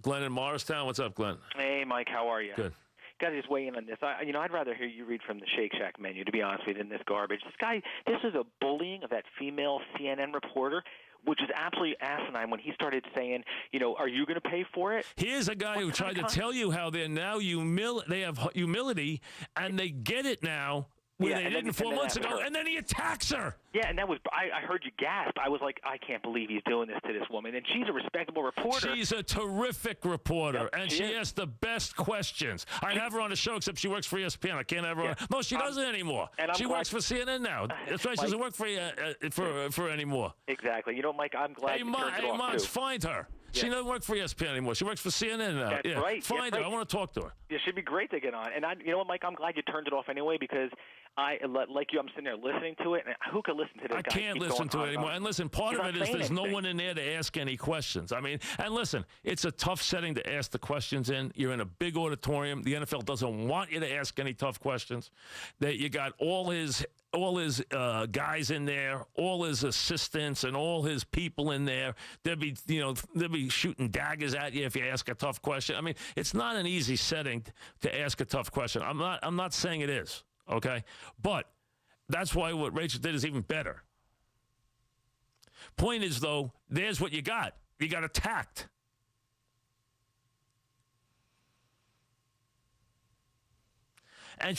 Glenn in Morristown. What's up, Glenn? Hey, Mike. How are you? Good. Got to just weigh in on this. I'd rather hear you read from the Shake Shack menu, to be honest with you, than this garbage. This is a bullying of that female CNN reporter, which is absolutely asinine when he started saying, are you going to pay for it? Here's a guy who tried to tell you how they're now they have humility, and they get it now. Where they didn't 4 months ago, and then he attacks her. Yeah, and that was I heard you gasp. I was like, I can't believe he's doing this to this woman. And she's a respectable reporter. She's a terrific reporter, and she is. asks the best questions. I'd have her on the show, except she works for ESPN. I can't have her on. No, she doesn't anymore. She works for CNN now. That's right, she doesn't work for anymore. Exactly. Mike, I'm glad you turned it off, Mons, too. find her. Yeah. She doesn't work for ESPN anymore. She works for CNN now. That's right. Find her. I want to talk to her. It should be great to get on. And you know what, Mike? I'm glad you turned it off anyway because like you, I'm sitting there listening to it. And who could listen to this guy? I can't listen to it anymore. And listen, part of it is there's no one in there to ask any questions. I mean, and listen, it's a tough setting to ask the questions in. You're in a big auditorium. The NFL doesn't want you to ask any tough questions. That you got all his guys in there, all his assistants, and all his people in there. They'll be shooting daggers at you if you ask a tough question. I mean, it's not an easy setting to ask a tough question. I'm not saying it is, okay? But that's why what Rachel did is even better. Point is, though, there's what you got. You got attacked.